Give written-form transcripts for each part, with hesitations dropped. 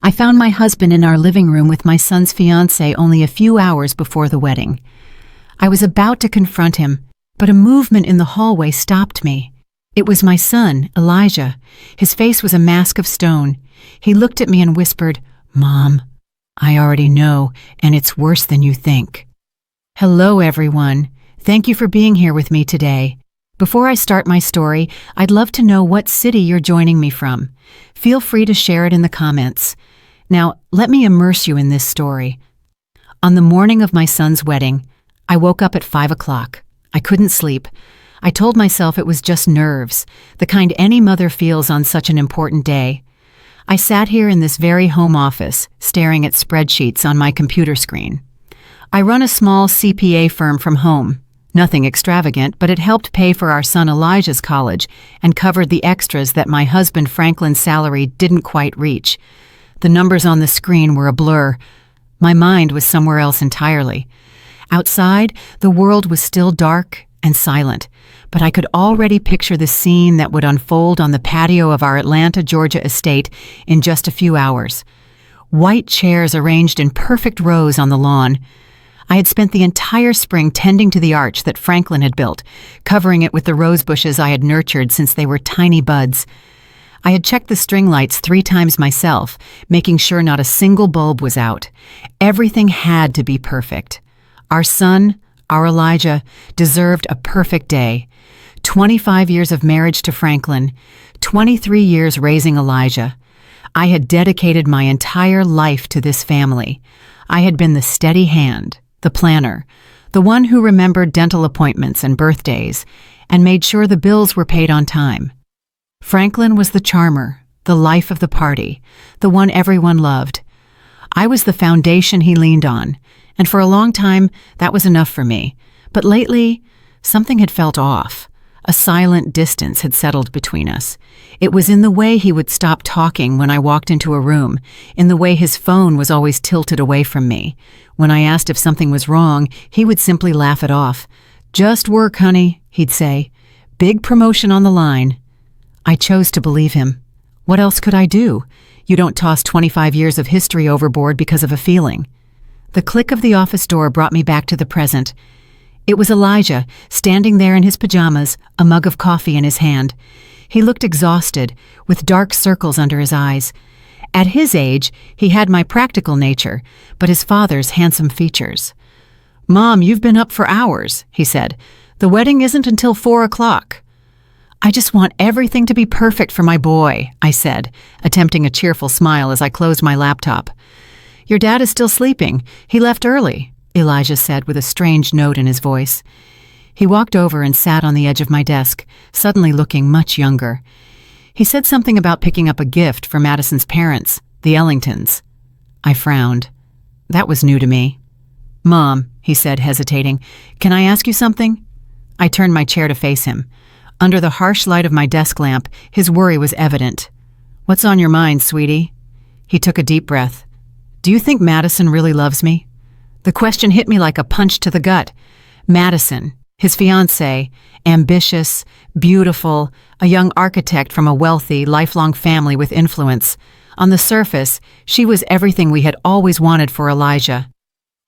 I found my husband in our living room with my son's fiancée only a few hours before the wedding. I was about to confront him, but a movement in the hallway stopped me. It was my son, Elijah. His face was a mask of stone. He looked at me and whispered, "Mom, I already know, and it's worse than you think." Hello, everyone. Thank you for being here with me today. Before I start my story, I'd love to know what city you're joining me from. Feel free to share it in the comments. Now, let me immerse you in this story. On the morning of my son's wedding, I woke up at 5 o'clock. I couldn't sleep. I told myself it was just nerves, the kind any mother feels on such an important day. I sat here in this very home office, staring at spreadsheets on my computer screen. I run a small CPA firm from home. Nothing extravagant, but it helped pay for our son Elijah's college and covered the extras that my husband Franklin's salary didn't quite reach. The numbers on the screen were a blur. My mind was somewhere else entirely. Outside, the world was still dark and silent, but I could already picture the scene that would unfold on the patio of our Atlanta, Georgia estate in just a few hours. White chairs arranged in perfect rows on the lawn. I had spent the entire spring tending to the arch that Franklin had built, covering it with the rose bushes I had nurtured since they were tiny buds. I had checked the string lights 3 times myself, making sure not a single bulb was out. Everything had to be perfect. Our son, our Elijah, deserved a perfect day. 25 years of marriage to Franklin, 23 years raising Elijah. I had dedicated my entire life to this family. I had been the steady hand, the planner, the one who remembered dental appointments and birthdays, and made sure the bills were paid on time. Franklin was the charmer, the life of the party, the one everyone loved. I was the foundation he leaned on, and for a long time, that was enough for me. But lately, something had felt off. A silent distance had settled between us. It was in the way he would stop talking when I walked into a room, in the way his phone was always tilted away from me. When I asked if something was wrong, he would simply laugh it off. "Just work, honey," he'd say. "Big promotion on the line." I chose to believe him. What else could I do? You don't toss 25 years of history overboard because of a feeling. The click of the office door brought me back to the present. It was Elijah, standing there in his pajamas, a mug of coffee in his hand. He looked exhausted, with dark circles under his eyes. At his age, he had my practical nature, but his father's handsome features. "Mom, you've been up for hours," he said. "The wedding isn't until 4 o'clock. "I just want everything to be perfect for my boy," I said, attempting a cheerful smile as I closed my laptop. "Your dad is still sleeping. He left early," Elijah said with a strange note in his voice. He walked over and sat on the edge of my desk, suddenly looking much younger. He said something about picking up a gift for Madison's parents, the Ellingtons. I frowned. That was new to me. "Mom," he said, hesitating, "can I ask you something?" I turned my chair to face him. Under the harsh light of my desk lamp, his worry was evident. "What's on your mind, sweetie?" He took a deep breath. "Do you think Madison really loves me?" The question hit me like a punch to the gut. Madison, his fiancée, ambitious, beautiful, a young architect from a wealthy, lifelong family with influence. On the surface, she was everything we had always wanted for Elijah.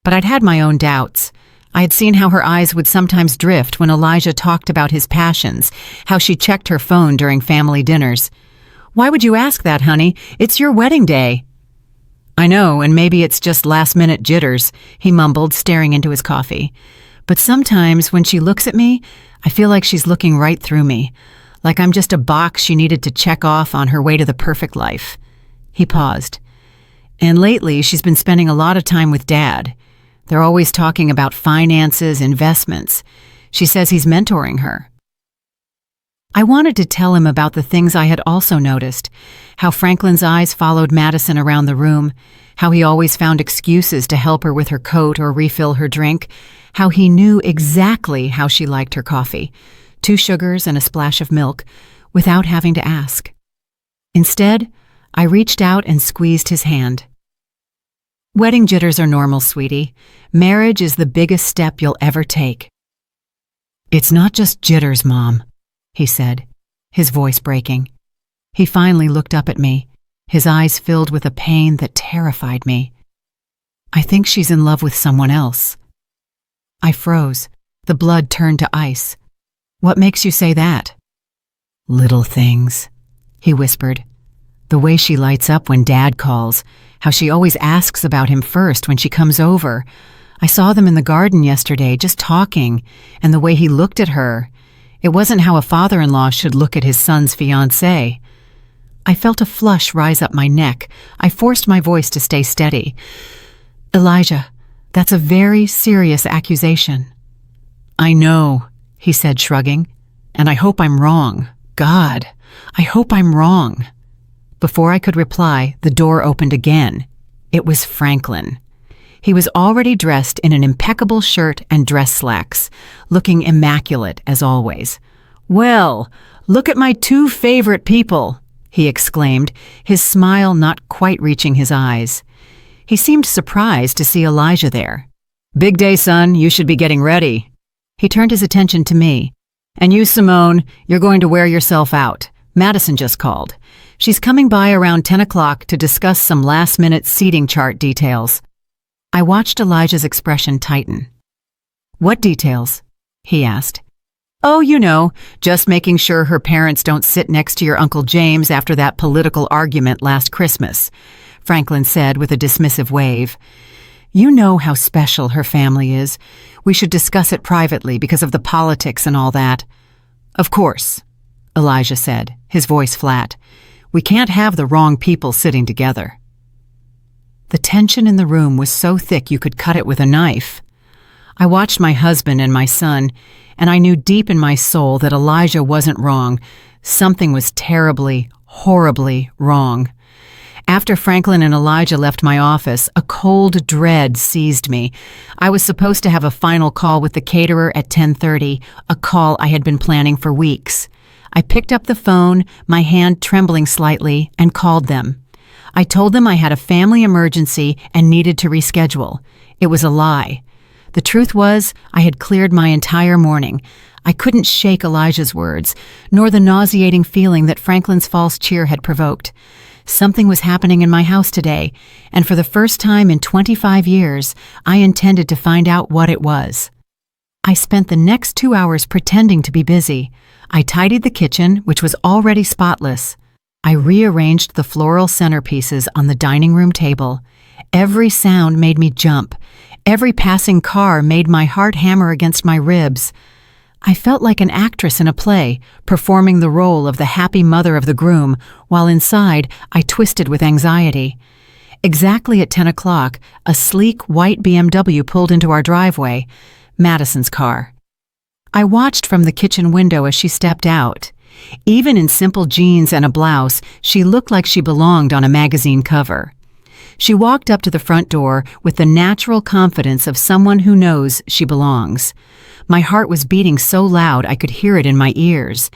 But I'd had my own doubts. I had seen how her eyes would sometimes drift when Elijah talked about his passions, how she checked her phone during family dinners. "Why would you ask that, honey? It's your wedding day." "I know, and maybe it's just last-minute jitters," he mumbled, staring into his coffee. "But sometimes when she looks at me, I feel like she's looking right through me, like I'm just a box she needed to check off on her way to the perfect life." He paused. "And lately, she's been spending a lot of time with Dad. They're always talking about finances, investments. She says he's mentoring her." I wanted to tell him about the things I had also noticed, how Franklin's eyes followed Madison around the room, how he always found excuses to help her with her coat or refill her drink, how he knew exactly how she liked her coffee, 2 sugars and a splash of milk, without having to ask. Instead, I reached out and squeezed his hand. "Wedding jitters are normal, sweetie. Marriage is the biggest step you'll ever take." "It's not just jitters, Mom," he said, his voice breaking. He finally looked up at me. his eyes filled with a pain that terrified me. "I think she's in love with someone else." I froze. The blood turned to ice. "What makes you say that?" "Little things," he whispered. "The way she lights up when Dad calls, how she always asks about him first when she comes over. I saw them in the garden yesterday, just talking, and the way he looked at her. It wasn't how a father-in-law should look at his son's fiancée." I felt a flush rise up my neck. I forced my voice to stay steady. "Elijah, that's a very serious accusation." "I know," he said, shrugging, "and I hope I'm wrong. God, I hope I'm wrong." Before I could reply, the door opened again. It was Franklin. He was already dressed in an impeccable shirt and dress slacks, looking immaculate as always. "Well, look at my two favorite people," he exclaimed, his smile not quite reaching his eyes. He seemed surprised to see Elijah there. "Big day, son. You should be getting ready." He turned his attention to me. "And you, Simone, you're going to wear yourself out. Madison just called. She's coming by around 10 o'clock to discuss some last-minute seating chart details." I watched Elijah's expression tighten. "What details?" he asked. "Oh, you know, just making sure her parents don't sit next to your Uncle James after that political argument last Christmas," Franklin said with a dismissive wave. "You know how special her family is. We should discuss it privately because of the politics and all that." "Of course," Elijah said, his voice flat. "We can't have the wrong people sitting together." The tension in the room was so thick you could cut it with a knife. I watched my husband and my son, and I knew deep in my soul that Elijah wasn't wrong. Something was terribly, horribly wrong. After Franklin and Elijah left my office, a cold dread seized me. I was supposed to have a final call with the caterer at 10:30, a call I had been planning for weeks. I picked up the phone, my hand trembling slightly, and called them. I told them I had a family emergency and needed to reschedule. It was a lie. The truth was, I had cleared my entire morning. I couldn't shake Elijah's words, nor the nauseating feeling that Franklin's false cheer had provoked. Something was happening in my house today, and for the first time in 25 years, I intended to find out what it was. I spent the next 2 hours pretending to be busy. I tidied the kitchen, which was already spotless. I rearranged the floral centerpieces on the dining room table. Every sound made me jump. Every passing car made my heart hammer against my ribs. I felt like an actress in a play, performing the role of the happy mother of the groom, while inside I twisted with anxiety. Exactly at 10 o'clock, a sleek white BMW pulled into our driveway, Madison's car. I watched from the kitchen window as she stepped out. Even in simple jeans and a blouse, she looked like she belonged on a magazine cover. She walked up to the front door with the natural confidence of someone who knows she belongs. My heart was beating so loud I could hear it in my ears.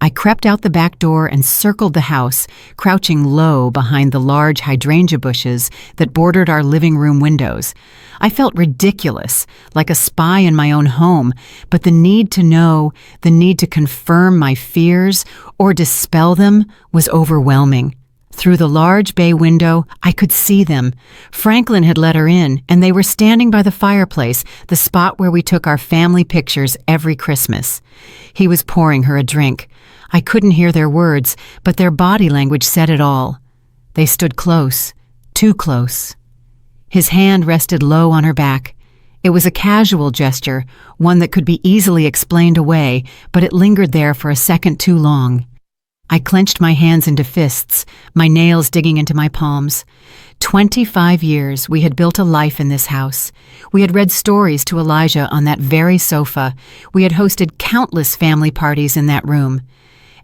I crept out the back door and circled the house, crouching low behind the large hydrangea bushes that bordered our living room windows. I felt ridiculous, like a spy in my own home, but the need to know, the need to confirm my fears or dispel them was overwhelming. Through the large bay window, I could see them. Franklin had let her in, and they were standing by the fireplace, the spot where we took our family pictures every Christmas. He was pouring her a drink. I couldn't hear their words, but their body language said it all. They stood close, too close. His hand rested low on her back. It was a casual gesture, one that could be easily explained away, but it lingered there for a second too long. I clenched my hands into fists, my nails digging into my palms. 25 years we had built a life in this house. We had read stories to Elijah on that very sofa. We had hosted countless family parties in that room.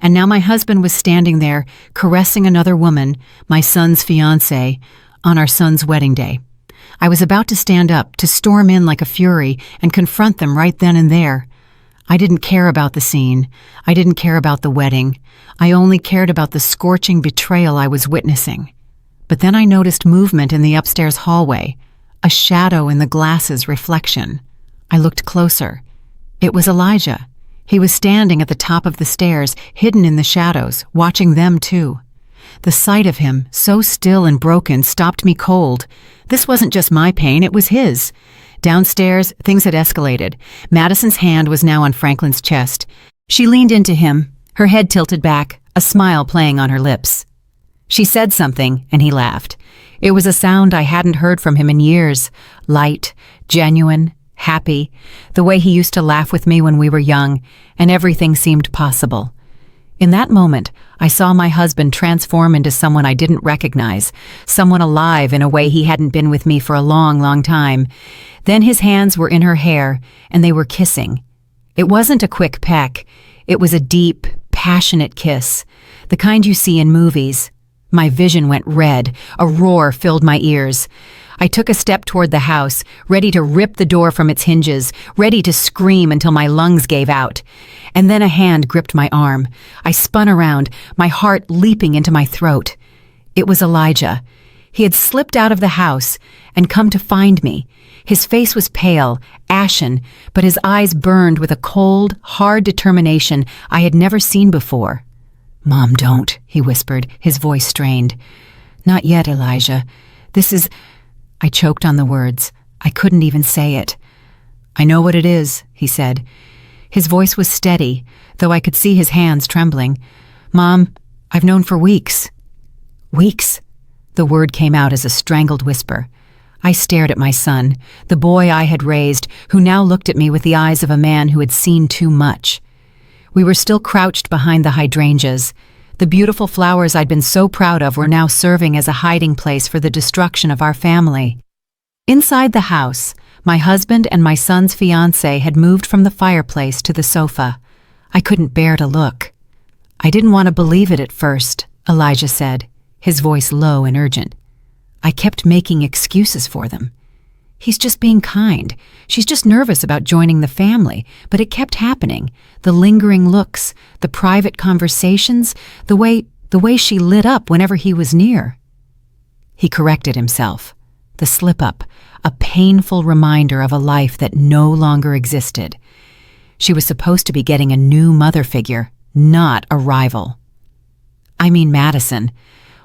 And now my husband was standing there, caressing another woman, my son's fiancée, on our son's wedding day. I was about to stand up, to storm in like a fury, and confront them right then and there. I didn't care about the scene. I didn't care about the wedding. I only cared about the scorching betrayal I was witnessing. But then I noticed movement in the upstairs hallway, a shadow in the glass's reflection. I looked closer. It was Elijah. He was standing at the top of the stairs, hidden in the shadows, watching them too. The sight of him, so still and broken, stopped me cold. This wasn't just my pain, it was his. Downstairs, things had escalated. Madison's hand was now on Franklin's chest. She leaned into him, her head tilted back, a smile playing on her lips. She said something, and he laughed. It was a sound I hadn't heard from him in years. Light, genuine, happy, the way he used to laugh with me when we were young, and everything seemed possible. In that moment, I saw my husband transform into someone I didn't recognize, someone alive in a way he hadn't been with me for a long, long time. Then his hands were in her hair, and they were kissing. It wasn't a quick peck. It was a deep, passionate kiss, the kind you see in movies. My vision went red. A roar filled my ears. I took a step toward the house, ready to rip the door from its hinges, ready to scream until my lungs gave out. And then a hand gripped my arm. I spun around, my heart leaping into my throat. It was Elijah. He had slipped out of the house and come to find me. His face was pale, ashen, but his eyes burned with a cold, hard determination I had never seen before. "Mom, don't," he whispered, his voice strained. "Not yet, Elijah. This is—" I choked on the words. I couldn't even say it. "I know what it is," he said. His voice was steady, though I could see his hands trembling. "Mom, I've known for weeks." "Weeks?" The word came out as a strangled whisper. I stared at my son, the boy I had raised, who now looked at me with the eyes of a man who had seen too much. We were still crouched behind the hydrangeas. The beautiful flowers I'd been so proud of were now serving as a hiding place for the destruction of our family. Inside the house, my husband and my son's fiancée had moved from the fireplace to the sofa. I couldn't bear to look. "I didn't want to believe it at first," Elijah said, his voice low and urgent. "I kept making excuses for them. He's just being kind. She's just nervous about joining the family." But it kept happening. The lingering looks, the private conversations, the way she lit up whenever he was near. He corrected himself. The slip-up, a painful reminder of a life that no longer existed. She was supposed to be getting a new mother figure, not a rival. "I mean Madison.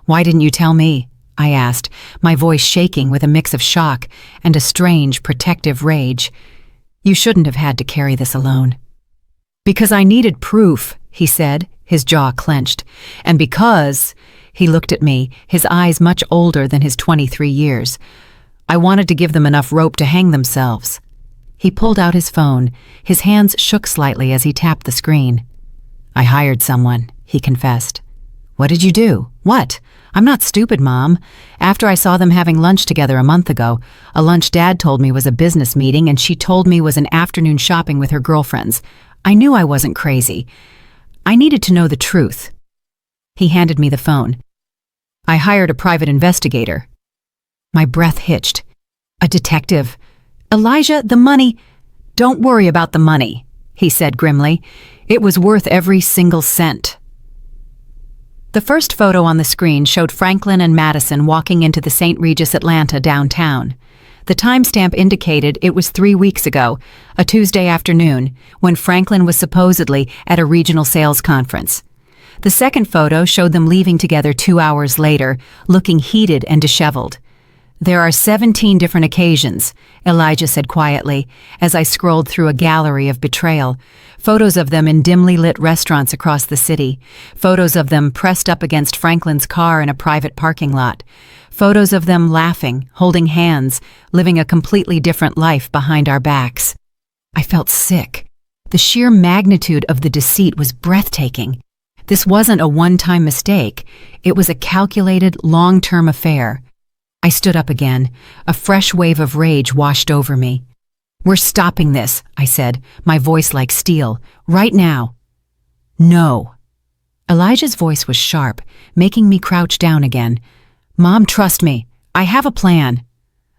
Why didn't you tell me?" I asked, my voice shaking with a mix of shock and a strange, protective rage. "You shouldn't have had to carry this alone." "Because I needed proof," he said, his jaw clenched. "And because," he looked at me, his eyes much older than his 23 years, "I wanted to give them enough rope to hang themselves." He pulled out his phone. His hands shook slightly as he tapped the screen. "I hired someone," he confessed. "What did you do?" "What? I'm not stupid, Mom. After I saw them having lunch together a month ago, a lunch Dad told me was a business meeting and she told me was an afternoon shopping with her girlfriends. I knew I wasn't crazy. I needed to know the truth." He handed me the phone. "I hired a private investigator." My breath hitched. "A detective? Elijah, the money—" "Don't worry about the money," he said grimly. "It was worth every single cent." The first photo on the screen showed Franklin and Madison walking into the St. Regis Atlanta downtown. The timestamp indicated it was 3 weeks ago, a Tuesday afternoon, when Franklin was supposedly at a regional sales conference. The second photo showed them leaving together 2 hours later, looking heated and disheveled. "There are 17 different occasions," Elijah said quietly, as I scrolled through a gallery of betrayal. Photos of them in dimly lit restaurants across the city. Photos of them pressed up against Franklin's car in a private parking lot. Photos of them laughing, holding hands, living a completely different life behind our backs. I felt sick. The sheer magnitude of the deceit was breathtaking. This wasn't a one-time mistake. It was a calculated, long-term affair. I stood up again. A fresh wave of rage washed over me. "We're stopping this," I said, my voice like steel. "Right now." "No." Elijah's voice was sharp, making me crouch down again. "Mom, trust me. I have a plan."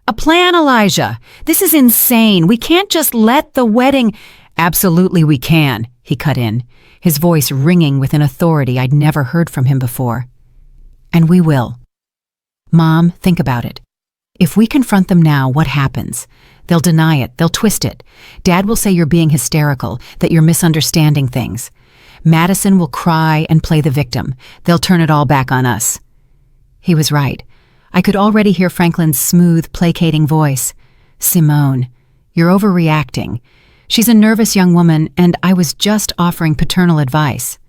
"A plan, Elijah? This is insane. We can't just let the wedding—" "Absolutely we can," he cut in, his voice ringing with an authority I'd never heard from him before. "And we will. Mom, think about it. If we confront them now, what happens? They'll deny it, they'll twist it. Dad will say you're being hysterical, that you're misunderstanding things. Madison will cry and play the victim. They'll turn it all back on us. He was right. I could already hear Franklin's smooth, placating voice. Simone, you're overreacting. She's a nervous young woman, and I was just offering paternal advice.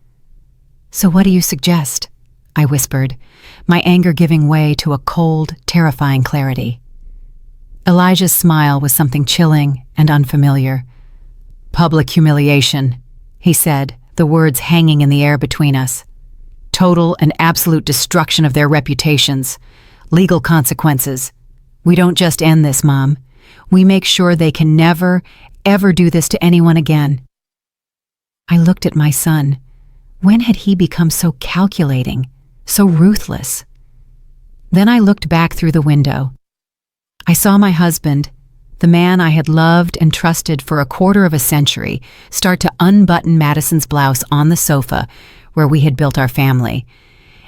So what do you suggest? I whispered, my anger giving way to a cold, terrifying clarity. Elijah's smile was something chilling and unfamiliar. Public humiliation, he said, the words hanging in the air between us. Total and absolute destruction of their reputations. Legal consequences. We don't just end this, Mom. We make sure they can never, ever do this to anyone again. I looked at my son. When had he become so calculating, so ruthless? Then I looked back through the window. I saw my husband, the man I had loved and trusted for a quarter of a century, start to unbutton Madison's blouse on the sofa where we had built our family.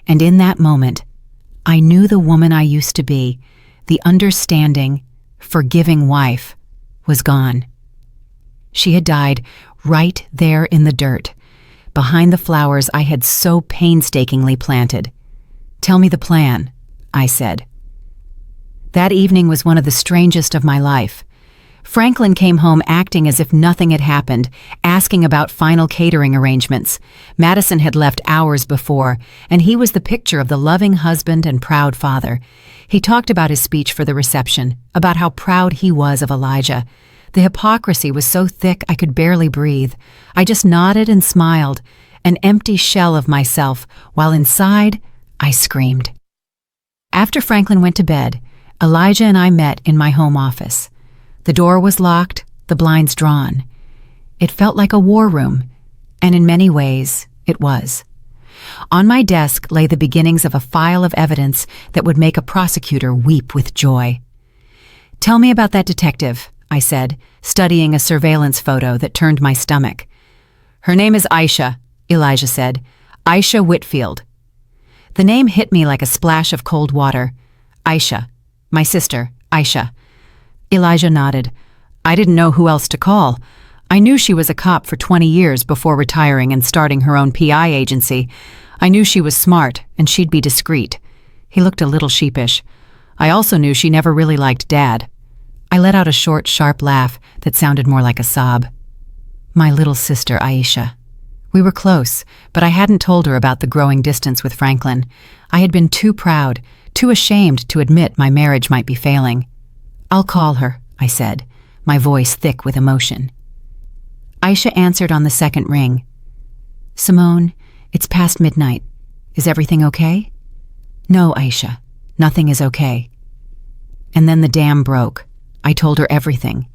And in that moment, I knew the woman I used to be, the understanding, forgiving wife, was gone. She had died right there in the dirt, behind the flowers I had so painstakingly planted. Tell me the plan, I said. That evening was one of the strangest of my life. Franklin came home acting as if nothing had happened, asking about final catering arrangements. Madison had left hours before, and he was the picture of the loving husband and proud father. He talked about his speech for the reception, about how proud he was of Elijah. The hypocrisy was so thick I could barely breathe. I just nodded and smiled, an empty shell of myself, while inside, I screamed. After Franklin went to bed, Elijah and I met in my home office. The door was locked, the blinds drawn. It felt like a war room, and in many ways, it was. On my desk lay the beginnings of a file of evidence that would make a prosecutor weep with joy. Tell me about that detective, I said, studying a surveillance photo that turned my stomach. Her name is Aisha, Elijah said. Aisha Whitfield. The name hit me like a splash of cold water. Aisha. My sister, Aisha. Elijah nodded. I didn't know who else to call. I knew she was a cop for 20 years before retiring and starting her own PI agency. I knew she was smart and she'd be discreet. He looked a little sheepish. I also knew she never really liked Dad. I let out a short, sharp laugh that sounded more like a sob. My little sister, Aisha. We were close, but I hadn't told her about the growing distance with Franklin. I had been too proud, too ashamed to admit my marriage might be failing. I'll call her, I said, my voice thick with emotion. Aisha answered on the second ring. Simone, it's past midnight. Is everything okay? No, Aisha, nothing is okay. And then the dam broke. I told her everything.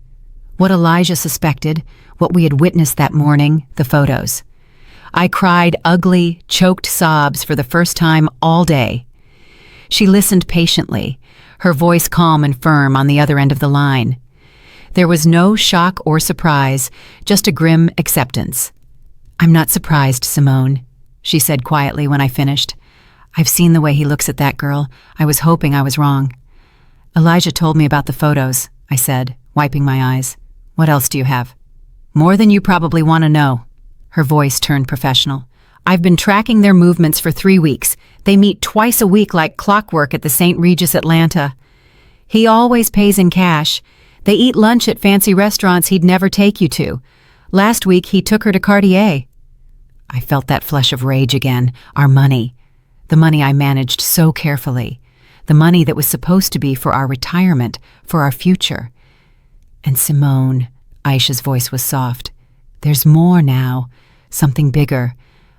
What Elijah suspected, what we had witnessed that morning, the photos. I cried ugly, choked sobs for the first time all day. She listened patiently, her voice calm and firm on the other end of the line. There was no shock or surprise, just a grim acceptance. I'm not surprised, Simone, she said quietly when I finished. I've seen the way he looks at that girl. I was hoping I was wrong. Elijah told me about the photos, I said, wiping my eyes. What else do you have? More than you probably want to know. Her voice turned professional. I've been tracking their movements for 3 weeks. They meet twice a week like clockwork at the St. Regis Atlanta. He always pays in cash. They eat lunch at fancy restaurants he'd never take you to. Last week, he took her to Cartier. I felt that flush of rage again. Our money. The money I managed so carefully. The money that was supposed to be for our retirement, for our future. And Simone, Aisha's voice was soft. There's more now. Something bigger.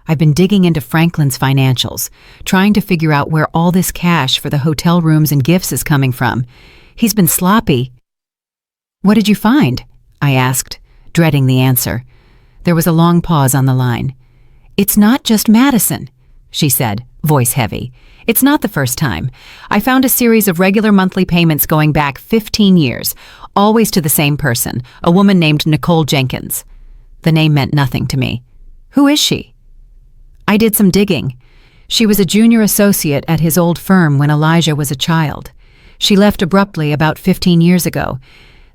I've been digging into Franklin's financials, trying to figure out where all this cash for the hotel rooms and gifts is coming from. He's been sloppy. What did you find? I asked, dreading the answer. There was a long pause on the line. It's not just Madison, she said, voice heavy. It's not the first time. I found a series of regular monthly payments going back 15 years, always to the same person, a woman named Nicole Jenkins. The name meant nothing to me. Who is she? I did some digging. She was a junior associate at his old firm when Elijah was a child. She left abruptly about 15 years ago.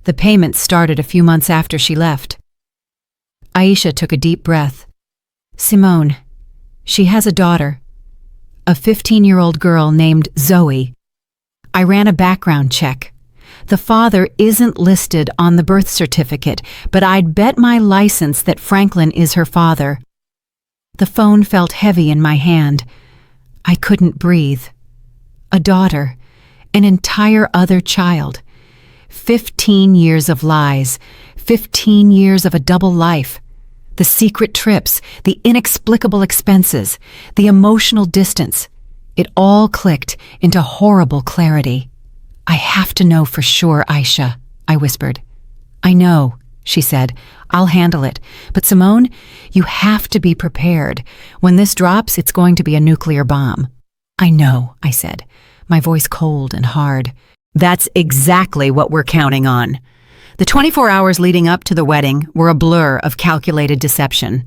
The payments started a few months after she left. Aisha took a deep breath. Simone. She has a daughter, a 15-year-old girl named Zoe. I ran a background check. The father isn't listed on the birth certificate, but I'd bet my license that Franklin is her father. The phone felt heavy in my hand. I couldn't breathe. A daughter, an entire other child. 15 years of lies, 15 years of a double life. The secret trips, the inexplicable expenses, the emotional distance. It all clicked into horrible clarity. I have to know for sure, Aisha, I whispered. I know, she said. I'll handle it. But Simone, you have to be prepared. When this drops, it's going to be a nuclear bomb. I know, I said, my voice cold and hard. That's exactly what we're counting on. The 24 hours leading up to the wedding were a blur of calculated deception.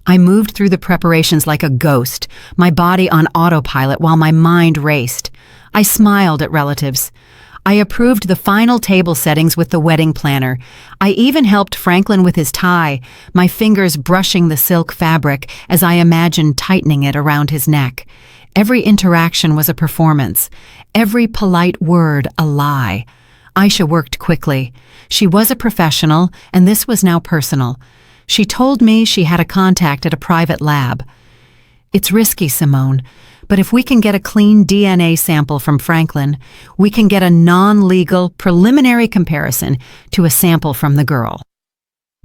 I moved through the preparations like a ghost, my body on autopilot while my mind raced. I smiled at relatives. I approved the final table settings with the wedding planner. I even helped Franklin with his tie, my fingers brushing the silk fabric as I imagined tightening it around his neck. Every interaction was a performance, every polite word a lie. Aisha worked quickly. She was a professional, and this was now personal. She told me she had a contact at a private lab. It's risky, Simone, but if we can get a clean DNA sample from Franklin, we can get a non-legal preliminary comparison to a sample from the girl.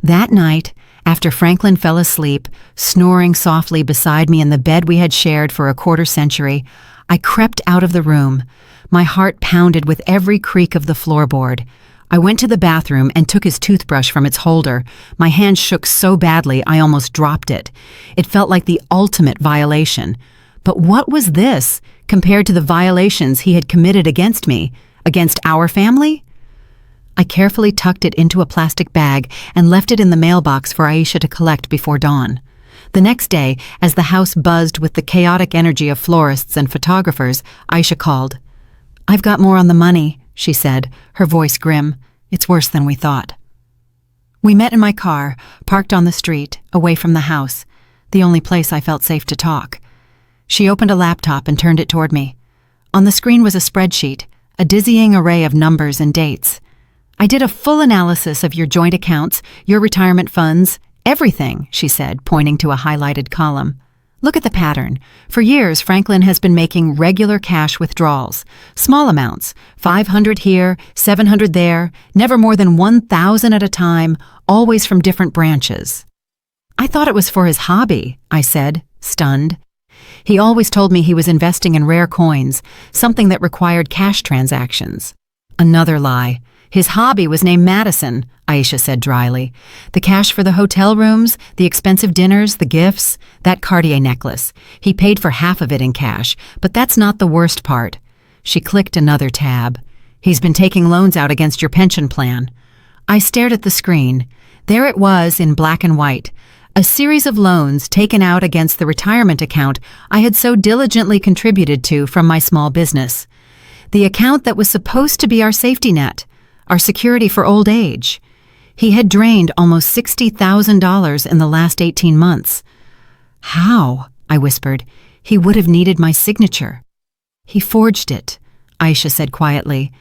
That night, after Franklin fell asleep, snoring softly beside me in the bed we had shared for a quarter century, I crept out of the room. My heart pounded with every creak of the floorboard. I went to the bathroom and took his toothbrush from its holder. My hand shook so badly I almost dropped it. It felt like the ultimate violation. But what was this compared to the violations he had committed against me, against our family? I carefully tucked it into a plastic bag and left it in the mailbox for Aisha to collect before dawn. The next day, as the house buzzed with the chaotic energy of florists and photographers, Aisha called. "I've got more on the money," she said, her voice grim. "It's worse than we thought." We met in my car, parked on the street, away from the house, the only place I felt safe to talk. She opened a laptop and turned it toward me. On the screen was a spreadsheet, a dizzying array of numbers and dates. "I did a full analysis of your joint accounts, your retirement funds, everything," she said, pointing to a highlighted column. "Look at the pattern. For years, Franklin has been making regular cash withdrawals. Small amounts, 500 here, 700 there, never more than 1,000 at a time, always from different branches." "I thought it was for his hobby," I said, stunned. "He always told me he was investing in rare coins, something that required cash transactions." Another lie. "His hobby was named Madison," Aisha said dryly. "The cash for the hotel rooms, the expensive dinners, the gifts, that Cartier necklace. He paid for half of it in cash, but that's not the worst part." She clicked another tab. "He's been taking loans out against your pension plan." I stared at the screen. There it was in black and white. A series of loans taken out against the retirement account I had so diligently contributed to from my small business. The account that was supposed to be our safety net, our security for old age. He had drained almost $60,000 in the last 18 months. "How?" I whispered. "He would have needed my signature." "He forged it," Aisha said quietly.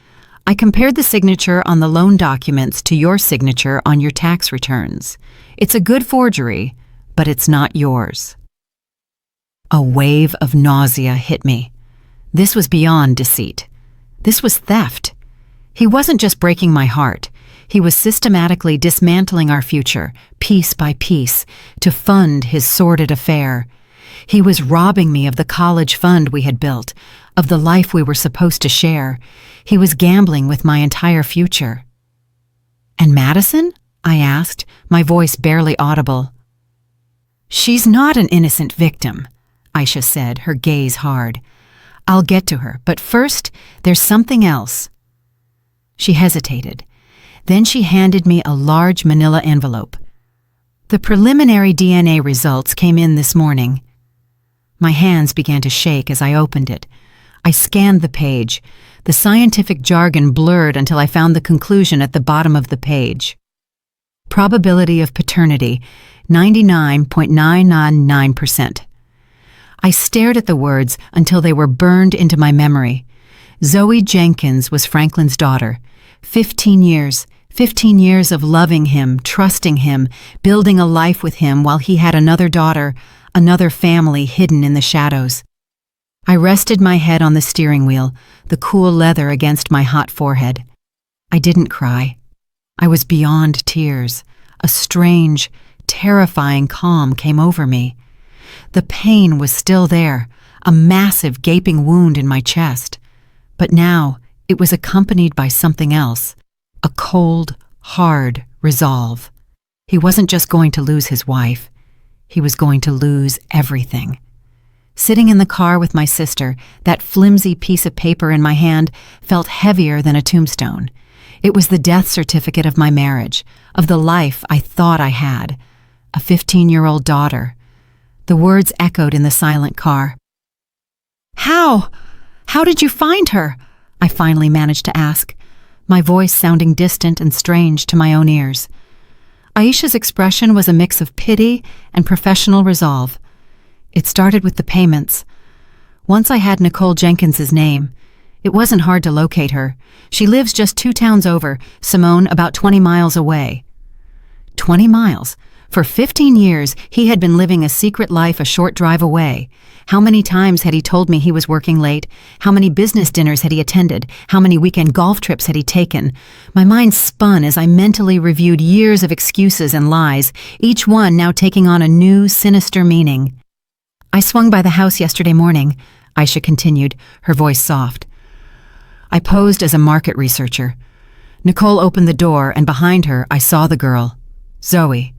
"I compared the signature on the loan documents to your signature on your tax returns. It's a good forgery, but it's not yours." A wave of nausea hit me. This was beyond deceit. This was theft. He wasn't just breaking my heart. He was systematically dismantling our future, piece by piece, to fund his sordid affair. He was robbing me of the college fund we had built, of the life we were supposed to share. He was gambling with my entire future. "And Madison?" I asked, my voice barely audible. "She's not an innocent victim," Aisha said, her gaze hard. "I'll get to her, but first, there's something else." She hesitated. Then she handed me a large manila envelope. "The preliminary DNA results came in this morning." My hands began to shake as I opened it. I scanned the page. The scientific jargon blurred until I found the conclusion at the bottom of the page. "Probability of paternity, 99.999%. I stared at the words until they were burned into my memory. Zoe Jenkins was Franklin's daughter. 15 years of loving him, trusting him, building a life with him while he had another daughter, another family hidden in the shadows. I rested my head on the steering wheel, the cool leather against my hot forehead. I didn't cry. I was beyond tears. A strange, terrifying calm came over me. The pain was still there, a massive gaping wound in my chest. But now it was accompanied by something else, a cold, hard resolve. He wasn't just going to lose his wife. He was going to lose everything. Sitting in the car with my sister, that flimsy piece of paper in my hand felt heavier than a tombstone. It was the death certificate of my marriage, of the life I thought I had, a 15-year-old daughter. The words echoed in the silent car. How did you find her? I finally managed to ask, my voice sounding distant and strange to my own ears. Aisha's expression was a mix of pity and professional resolve. It started with the payments. Once I had Nicole Jenkins's name. It wasn't hard to locate her. She lives just 2 towns over, Simone about 20 miles away. 20 miles? For 15 years, he had been living a secret life a short drive away. How many times had he told me he was working late? How many business dinners had he attended? How many weekend golf trips had he taken? My mind spun as I mentally reviewed years of excuses and lies, each one now taking on a new, sinister meaning. I swung by the house yesterday morning, Aisha continued, her voice soft. I posed as a market researcher. Nicole opened the door, and behind her I saw the girl, Zoe.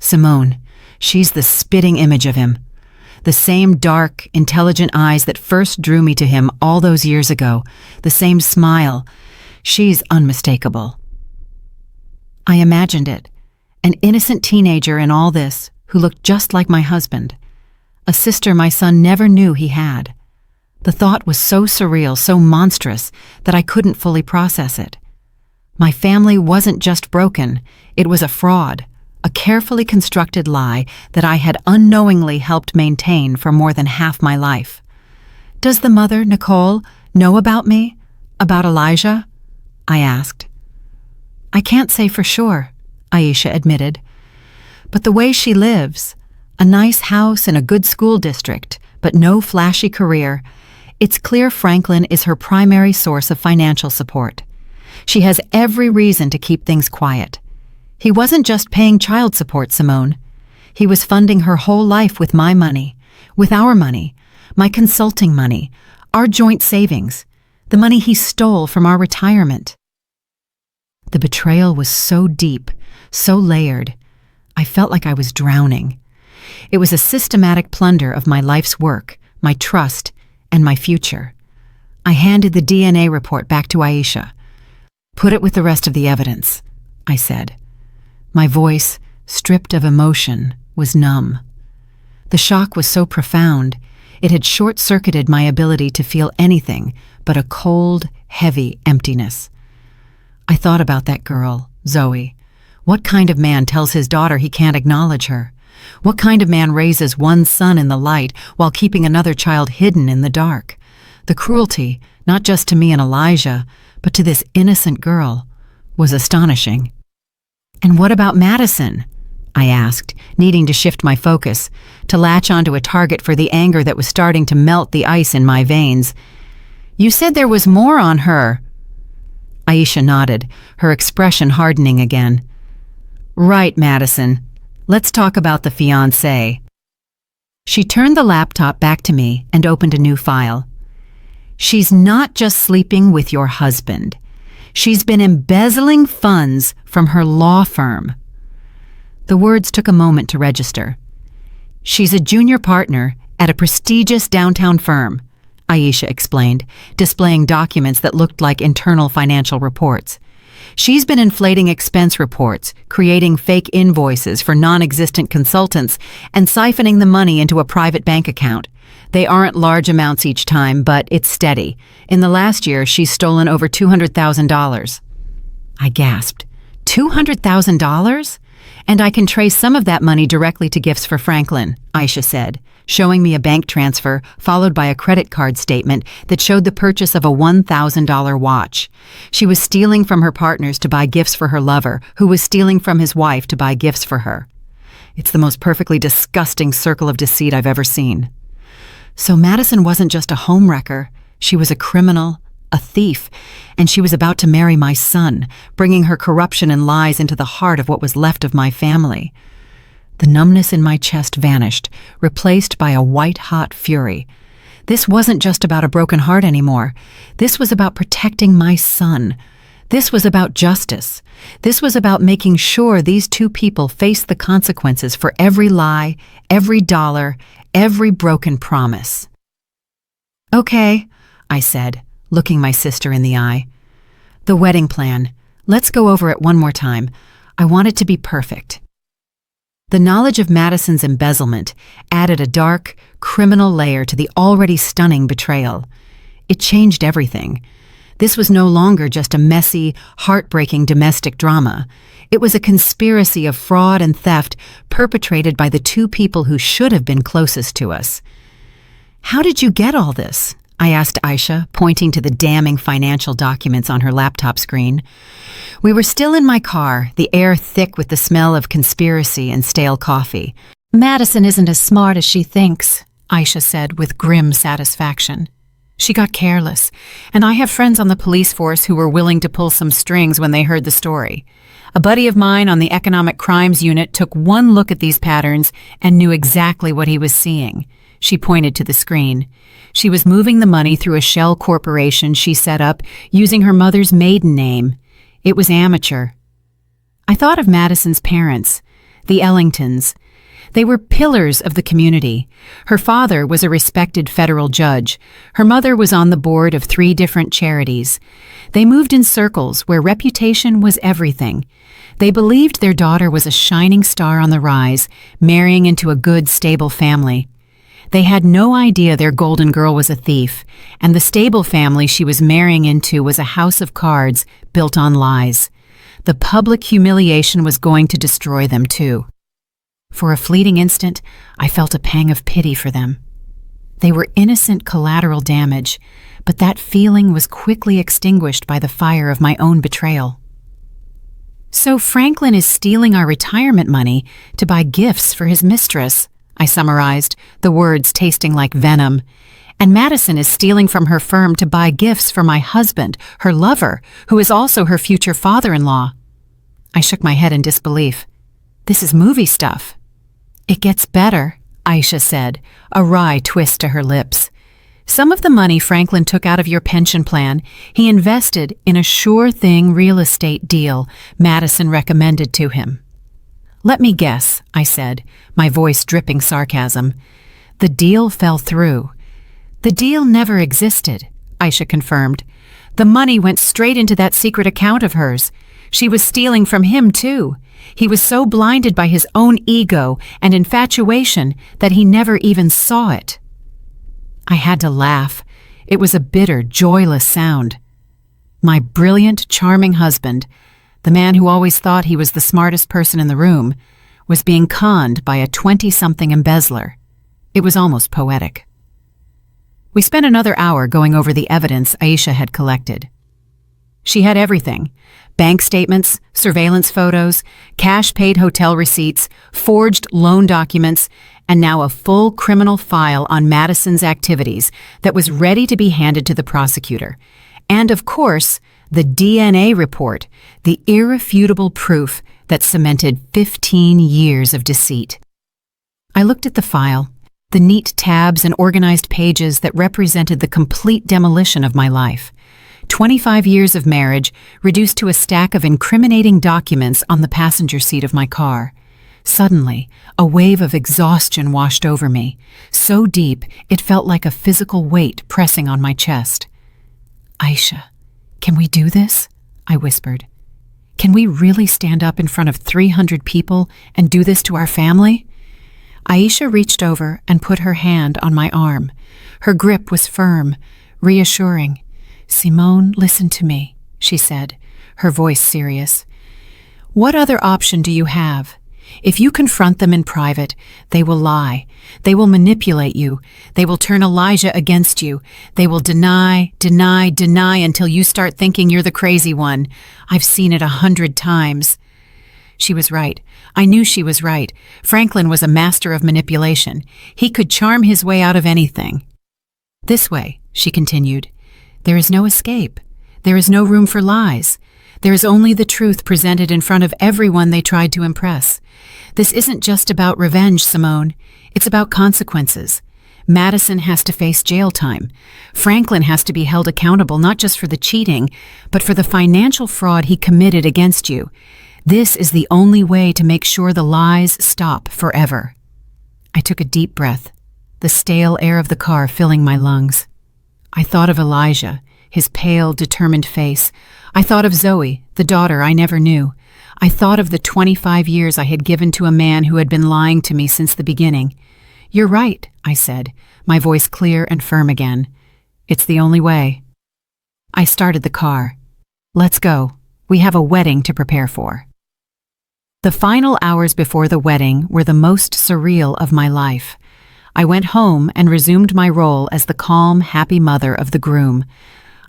Simone, she's the spitting image of him. The same dark, intelligent eyes that first drew me to him all those years ago, the same smile. She's unmistakable. I imagined it, an innocent teenager in all this who looked just like my husband, a sister my son never knew he had. The thought was so surreal, so monstrous, that I couldn't fully process it. My family wasn't just broken, it was a fraud, a carefully constructed lie that I had unknowingly helped maintain for more than half my life. Does the mother, Nicole, know about me? About Elijah? I asked. I can't say for sure, Aisha admitted. But the way she lives, a nice house in a good school district, but no flashy career, it's clear Franklin is her primary source of financial support. She has every reason to keep things quiet. He wasn't just paying child support, Simone. He was funding her whole life with my money, with our money, my consulting money, our joint savings, the money he stole from our retirement. The betrayal was so deep, so layered. I felt like I was drowning. It was a systematic plunder of my life's work, my trust, and my future. I handed the DNA report back to Aisha. Put it with the rest of the evidence, I said. My voice, stripped of emotion, was numb. The shock was so profound, it had short-circuited my ability to feel anything but a cold, heavy emptiness. I thought about that girl, Zoe. What kind of man tells his daughter he can't acknowledge her? What kind of man raises one son in the light while keeping another child hidden in the dark? The cruelty, not just to me and Elijah, but to this innocent girl, was astonishing. And what about Madison? I asked, needing to shift my focus, to latch onto a target for the anger that was starting to melt the ice in my veins. You said there was more on her. Aisha nodded, her expression hardening again. Right, Madison. Let's talk about the fiancée. She turned the laptop back to me and opened a new file. She's not just sleeping with your husband. She's been embezzling funds from her law firm. The words took a moment to register. She's a junior partner at a prestigious downtown firm, Aisha explained, displaying documents that looked like internal financial reports. She's been inflating expense reports, creating fake invoices for non-existent consultants, and siphoning the money into a private bank account. They aren't large amounts each time, but it's steady. In the last year, she's stolen over $200,000. I gasped. $200,000? And I can trace some of that money directly to gifts for Franklin, Aisha said, showing me a bank transfer followed by a credit card statement that showed the purchase of a $1,000 watch. She was stealing from her partners to buy gifts for her lover, who was stealing from his wife to buy gifts for her. It's the most perfectly disgusting circle of deceit I've ever seen. So Madison wasn't just a homewrecker. She was a criminal, a thief, and she was about to marry my son, bringing her corruption and lies into the heart of what was left of my family. The numbness in my chest vanished, replaced by a white-hot fury. This wasn't just about a broken heart anymore. This was about protecting my son. This was about justice. This was about making sure these two people faced the consequences for every lie, every dollar, every broken promise. "Okay," I said, looking my sister in the eye. "The wedding plan. Let's go over it one more time. I want it to be perfect." The knowledge of Madison's embezzlement added a dark, criminal layer to the already stunning betrayal. It changed everything. This was no longer just a messy, heartbreaking domestic drama. It was a conspiracy of fraud and theft perpetrated by the two people who should have been closest to us. "How did you get all this?" I asked Aisha, pointing to the damning financial documents on her laptop screen. We were still in my car, the air thick with the smell of conspiracy and stale coffee. "Madison isn't as smart as she thinks," Aisha said with grim satisfaction. "She got careless, and I have friends on the police force who were willing to pull some strings when they heard the story. A buddy of mine on the Economic Crimes Unit took one look at these patterns and knew exactly what he was seeing." She pointed to the screen. She was moving the money through a shell corporation she set up using her mother's maiden name. It was amateur. I thought of Madison's parents, the Ellingtons. They were pillars of the community. Her father was a respected federal judge. Her mother was on the board of 3 different charities. They moved in circles where reputation was everything. They believed their daughter was a shining star on the rise, marrying into a good, stable family. They had no idea their golden girl was a thief, and the stable family she was marrying into was a house of cards built on lies. The public humiliation was going to destroy them too. For a fleeting instant, I felt a pang of pity for them. They were innocent collateral damage, but that feeling was quickly extinguished by the fire of my own betrayal. "So Franklin is stealing our retirement money to buy gifts for his mistress," I summarized, the words tasting like venom. "And Madison is stealing from her firm to buy gifts for my husband, her lover, who is also her future father-in-law." I shook my head in disbelief. "This is movie stuff." "It gets better," Aisha said, a wry twist to her lips. "Some of the money Franklin took out of your pension plan, he invested in a sure-thing real estate deal Madison recommended to him." "Let me guess," I said, my voice dripping sarcasm. "The deal fell through." "The deal never existed," Aisha confirmed. "The money went straight into that secret account of hers. She was stealing from him, too. He was so blinded by his own ego and infatuation that he never even saw it." I had to laugh. It was a bitter, joyless sound. My brilliant, charming husband, the man who always thought he was the smartest person in the room, was being conned by a 20-something embezzler. It was almost poetic. We spent another hour going over the evidence Aisha had collected. She had everything: bank statements, surveillance photos, cash-paid hotel receipts, forged loan documents, and now a full criminal file on Madison's activities that was ready to be handed to the prosecutor. And of course, the DNA report, the irrefutable proof that cemented 15 years of deceit. I looked at the file, the neat tabs and organized pages that represented the complete demolition of my life. 25 years of marriage reduced to a stack of incriminating documents on the passenger seat of my car. Suddenly, a wave of exhaustion washed over me, so deep it felt like a physical weight pressing on my chest. "Aisha, can we do this?" I whispered. "Can we really stand up in front of 300 people and do this to our family?" Aisha reached over and put her hand on my arm. Her grip was firm, reassuring. "Simone, listen to me," she said, her voice serious. "What other option do you have? If you confront them in private, they will lie. They will manipulate you. They will turn Elijah against you. They will deny until you start thinking you're the crazy one. I've seen it 100 times. She was right. I knew she was right. Franklin was a master of manipulation. He could charm his way out of anything. This way, she continued. There is no escape. There is no room for lies. There is only the truth presented in front of everyone they tried to impress. This isn't just about revenge, Simone. It's about consequences. Madison has to face jail time. Franklin has to be held accountable not just for the cheating, but for the financial fraud he committed against you. This is the only way to make sure the lies stop forever. I took a deep breath, the stale air of the car filling my lungs. I thought of Elijah, his pale, determined face. I thought of Zoe, the daughter I never knew. I thought of the 25 years I had given to a man who had been lying to me since the beginning. You're right, I said, my voice clear and firm again. It's the only way. I started the car. Let's go. We have a wedding to prepare for. The final hours before the wedding were the most surreal of my life. I went home and resumed my role as the calm, happy mother of the groom.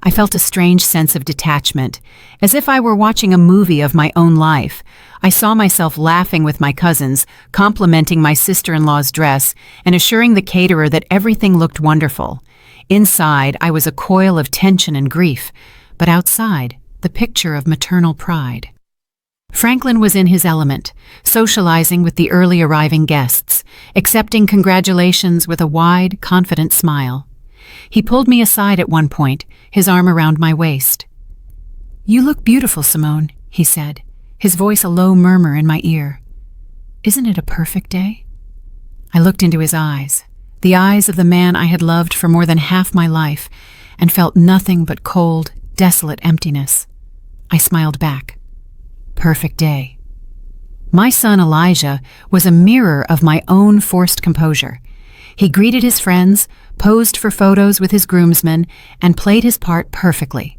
I felt a strange sense of detachment, as if I were watching a movie of my own life. I saw myself laughing with my cousins, complimenting my sister-in-law's dress, and assuring the caterer that everything looked wonderful. Inside, I was a coil of tension and grief, but outside, the picture of maternal pride. Franklin was in his element, socializing with the early arriving guests, accepting congratulations with a wide, confident smile. He pulled me aside at one point, his arm around my waist. "You look beautiful, Simone," he said, his voice a low murmur in my ear. "Isn't it a perfect day?" I looked into his eyes, the eyes of the man I had loved for more than half my life, and felt nothing but cold, desolate emptiness. I smiled back. Perfect day. My son Elijah was a mirror of my own forced composure. He greeted his friends, posed for photos with his groomsmen, and played his part perfectly.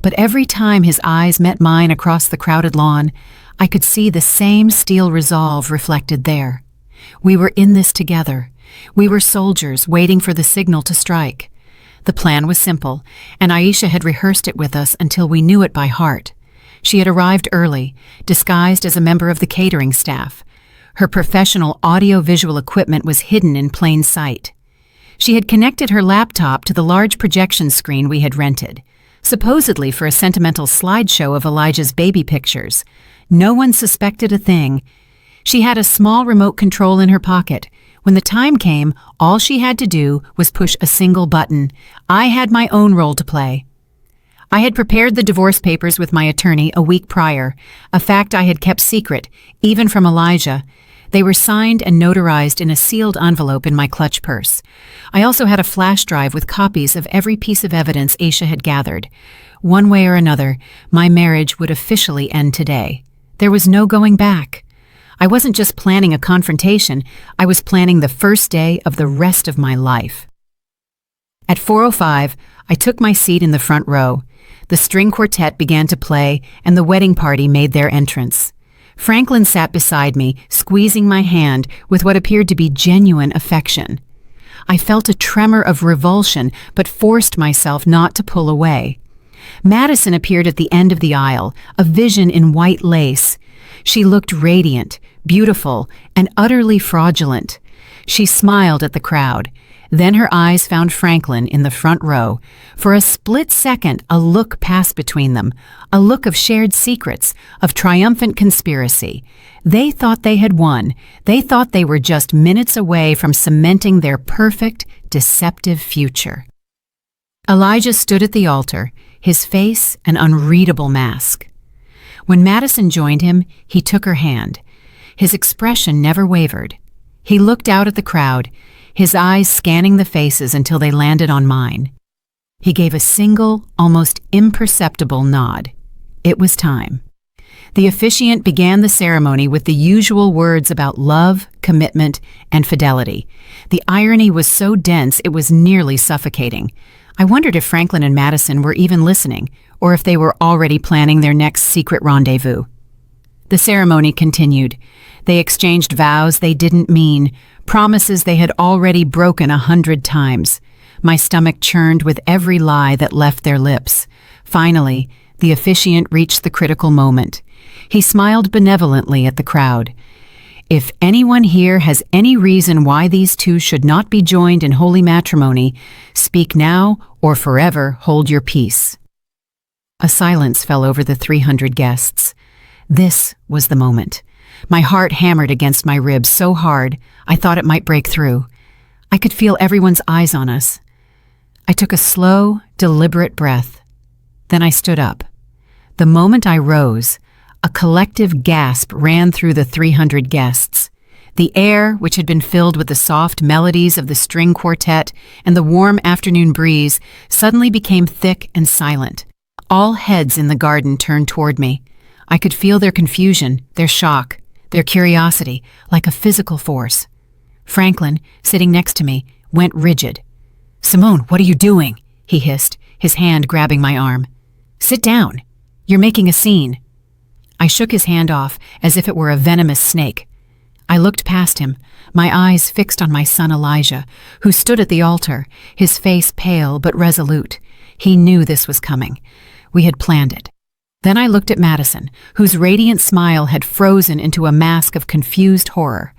But every time his eyes met mine across the crowded lawn, I could see the same steel resolve reflected there. We were in this together. We were soldiers waiting for the signal to strike. The plan was simple, and Aisha had rehearsed it with us until we knew it by heart. She had arrived early, disguised as a member of the catering staff. Her professional audio-visual equipment was hidden in plain sight. She had connected her laptop to the large projection screen we had rented, supposedly for a sentimental slideshow of Elijah's baby pictures. No one suspected a thing. She had a small remote control in her pocket. When the time came, all she had to do was push a single button. I had my own role to play. I had prepared the divorce papers with my attorney a week prior, a fact I had kept secret, even from Elijah. They were signed and notarized in a sealed envelope in my clutch purse. I also had a flash drive with copies of every piece of evidence Aisha had gathered. One way or another, my marriage would officially end today. There was no going back. I wasn't just planning a confrontation, I was planning the first day of the rest of my life. At 4:05, I took my seat in the front row. The string quartet began to play, and the wedding party made their entrance. Franklin sat beside me, squeezing my hand with what appeared to be genuine affection. I felt a tremor of revulsion, but forced myself not to pull away. Madison appeared at the end of the aisle, a vision in white lace. She looked radiant, beautiful, and utterly fraudulent. She smiled at the crowd. Then her eyes found Franklin in the front row. For a split second, a look passed between them, a look of shared secrets, of triumphant conspiracy. They thought they had won. They thought they were just minutes away from cementing their perfect, deceptive future. Elijah stood at the altar, his face an unreadable mask. When Madison joined him, he took her hand. His expression never wavered. He looked out at the crowd, his eyes scanning the faces until they landed on mine. He gave a single, almost imperceptible nod. It was time. The officiant began the ceremony with the usual words about love, commitment, and fidelity. The irony was so dense it was nearly suffocating. I wondered if Franklin and Madison were even listening, or if they were already planning their next secret rendezvous. The ceremony continued. They exchanged vows they didn't mean, promises they had already broken 100 times. My stomach churned with every lie that left their lips. Finally, the officiant reached the critical moment. He smiled benevolently at the crowd. "If anyone here has any reason why these two should not be joined in holy matrimony, speak now or forever hold your peace." A silence fell over the 300 guests. This was the moment. My heart hammered against my ribs so hard I thought it might break through. I could feel everyone's eyes on us. I took a slow, deliberate breath. Then I stood up. The moment I rose, a collective gasp ran through the 300 guests. The air, which had been filled with the soft melodies of the string quartet and the warm afternoon breeze, suddenly became thick and silent. All heads in the garden turned toward me. I could feel their confusion, their shock, their curiosity, like a physical force. Franklin, sitting next to me, went rigid. "Simone, what are you doing?" he hissed, his hand grabbing my arm. "Sit down. You're making a scene." I shook his hand off as if it were a venomous snake. I looked past him, my eyes fixed on my son Elijah, who stood at the altar, his face pale but resolute. He knew this was coming. We had planned it. Then I looked at Madison, whose radiant smile had frozen into a mask of confused horror.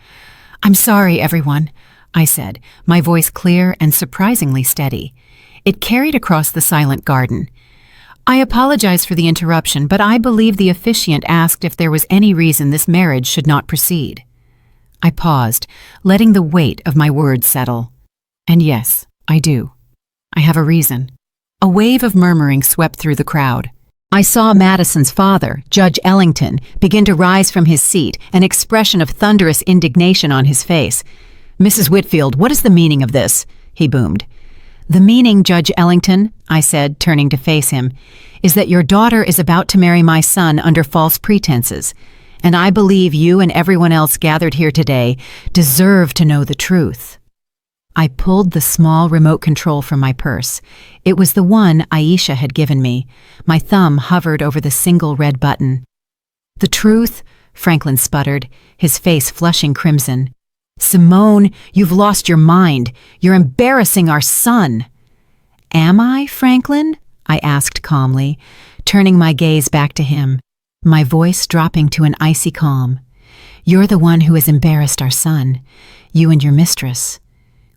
"I'm sorry, everyone," I said, my voice clear and surprisingly steady. It carried across the silent garden. "I apologize for the interruption, but I believe the officiant asked if there was any reason this marriage should not proceed." I paused, letting the weight of my words settle. "And yes, I do. I have a reason." A wave of murmuring swept through the crowd. I saw Madison's father, Judge Ellington, begin to rise from his seat, an expression of thunderous indignation on his face. "Mrs. Whitfield, what is the meaning of this?" he boomed. "The meaning, Judge Ellington," I said, turning to face him, "is that your daughter is about to marry my son under false pretenses, and I believe you and everyone else gathered here today deserve to know the truth." I pulled the small remote control from my purse. It was the one Aisha had given me. My thumb hovered over the single red button. "The truth?" Franklin sputtered, his face flushing crimson. "Simone, you've lost your mind. You're embarrassing our son." "Am I, Franklin?" I asked calmly, turning my gaze back to him, my voice dropping to an icy calm. "You're the one who has embarrassed our son. You and your mistress."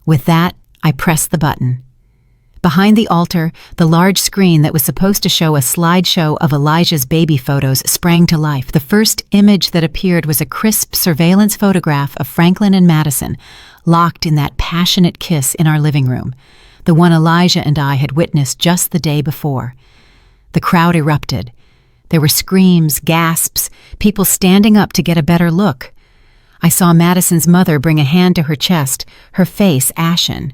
With that, I pressed the button. Behind the altar, the large screen that was supposed to show a slideshow of Elijah's baby photos sprang to life. The first image that appeared was a crisp surveillance photograph of Franklin and Madison, locked in that passionate kiss in our living room, the one Elijah and I had witnessed just the day before. The crowd erupted. There were screams, gasps, people standing up to get a better look. I saw Madison's mother bring a hand to her chest, her face ashen.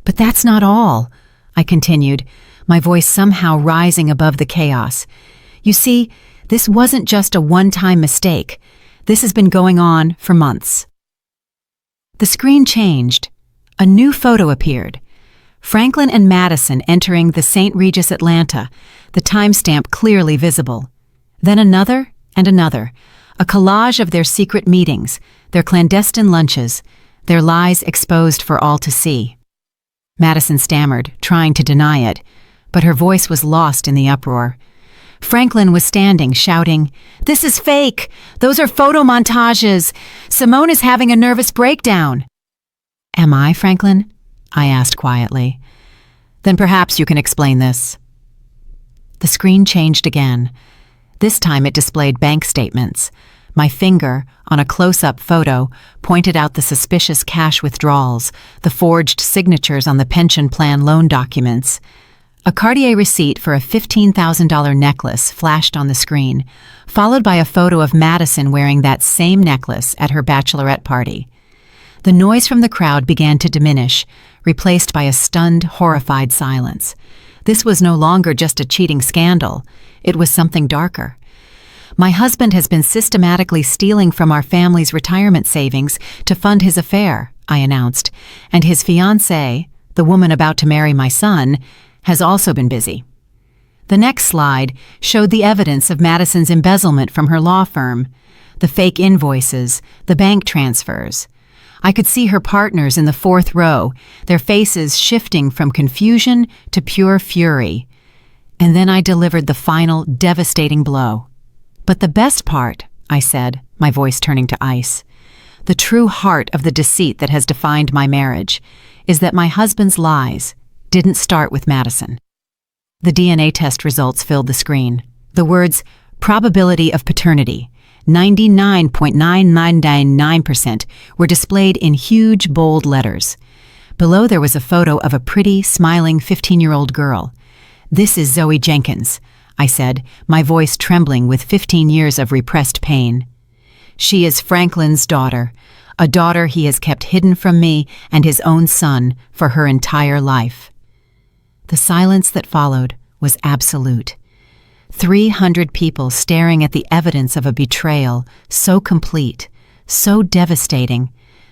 "But that's not all," I continued, my voice somehow rising above the chaos. "You see, this wasn't just a one-time mistake. This has been going on for months." The screen changed. A new photo appeared. Franklin and Madison entering the St. Regis Atlanta, the timestamp clearly visible. Then another and another. A collage of their secret meetings, their clandestine lunches, their lies exposed for all to see. Madison stammered, trying to deny it, but her voice was lost in the uproar. Franklin was standing, shouting, "This is fake! Those are photo montages! Simone is having a nervous breakdown!" "Am I, Franklin?" I asked quietly. "Then perhaps you can explain this." The screen changed again. This time it displayed bank statements. My finger, on a close-up photo, pointed out the suspicious cash withdrawals, the forged signatures on the pension plan loan documents. A Cartier receipt for a $15,000 necklace flashed on the screen, followed by a photo of Madison wearing that same necklace at her bachelorette party. The noise from the crowd began to diminish, replaced by a stunned, horrified silence. This was no longer just a cheating scandal. It was something darker. "My husband has been systematically stealing from our family's retirement savings to fund his affair," I announced, "and his fiancée, the woman about to marry my son, has also been busy." The next slide showed the evidence of Madison's embezzlement from her law firm, the fake invoices, the bank transfers. I could see her partners in the fourth row, their faces shifting from confusion to pure fury. And then I delivered the final devastating blow. "But the best part," I said, my voice turning to ice, "the true heart of the deceit that has defined my marriage, is that my husband's lies didn't start with Madison." The DNA test results filled the screen. The words, "probability of paternity," 99.9999%, were displayed in huge, bold letters. Below there was a photo of a pretty, smiling 15-year-old girl. "This is Zoe Jenkins," I said, my voice trembling with 15 years of repressed pain. "She is Franklin's daughter, a daughter he has kept hidden from me and his own son for her entire life." The silence that followed was absolute. 300 people staring at the evidence of a betrayal so complete, so devastating,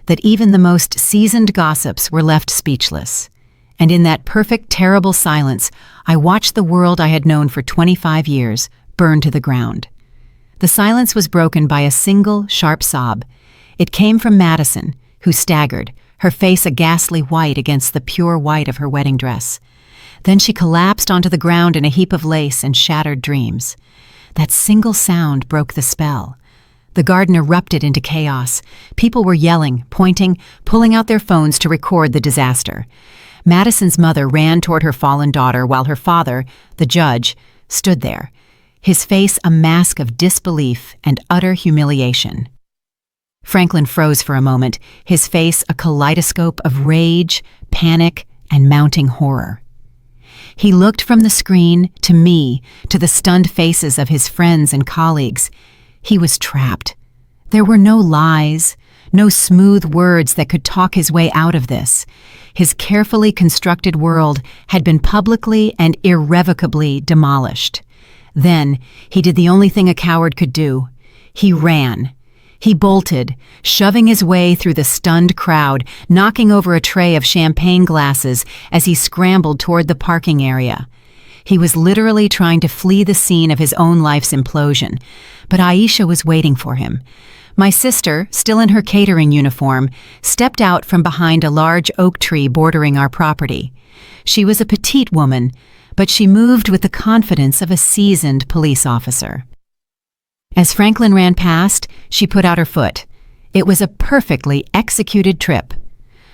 that even the most seasoned gossips were left speechless. And in that perfect, terrible silence, I watched the world I had known for 25 years burn to the ground. The silence was broken by a single, sharp sob. It came from Madison, who staggered, her face a ghastly white against the pure white of her wedding dress. Then she collapsed onto the ground in a heap of lace and shattered dreams. That single sound broke the spell. The garden erupted into chaos. People were yelling, pointing, pulling out their phones to record the disaster. Madison's mother ran toward her fallen daughter while her father, the judge, stood there, his face a mask of disbelief and utter humiliation. Franklin froze for a moment, his face a kaleidoscope of rage, panic, and mounting horror. He looked from the screen to me, to the stunned faces of his friends and colleagues. He was trapped. There were no lies, no smooth words that could talk his way out of this. His carefully constructed world had been publicly and irrevocably demolished. Then he did the only thing a coward could do. He ran. He bolted, shoving his way through the stunned crowd, knocking over a tray of champagne glasses as he scrambled toward the parking area. He was literally trying to flee the scene of his own life's implosion, but Aisha was waiting for him. My sister, still in her catering uniform, stepped out from behind a large oak tree bordering our property. She was a petite woman, but she moved with the confidence of a seasoned police officer. As Franklin ran past, she put out her foot. It was a perfectly executed trip.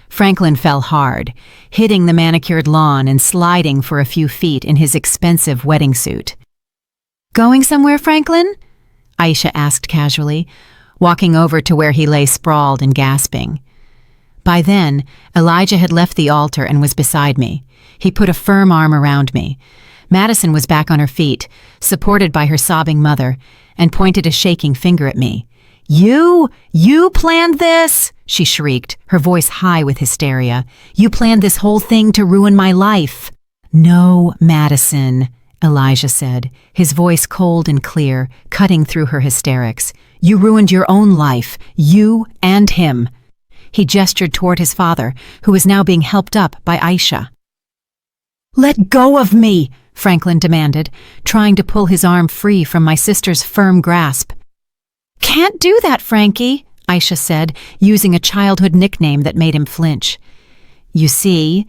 Franklin fell hard, hitting the manicured lawn and sliding for a few feet in his expensive wedding suit. "Going somewhere, Franklin?" Aisha asked casually, walking over to where he lay sprawled and gasping. By then, Elijah had left the altar and was beside me. He put a firm arm around me. Madison was back on her feet, supported by her sobbing mother, and pointed a shaking finger at me. You planned this?" she shrieked, her voice high with hysteria. "You planned this whole thing to ruin my life." "No, Madison," Elijah said, his voice cold and clear, cutting through her hysterics. "You ruined your own life, you and him." He gestured toward his father, who was now being helped up by Aisha. "Let go of me," Franklin demanded, trying to pull his arm free from my sister's firm grasp. "Can't do that, Frankie," Aisha said, using a childhood nickname that made him flinch. "You see,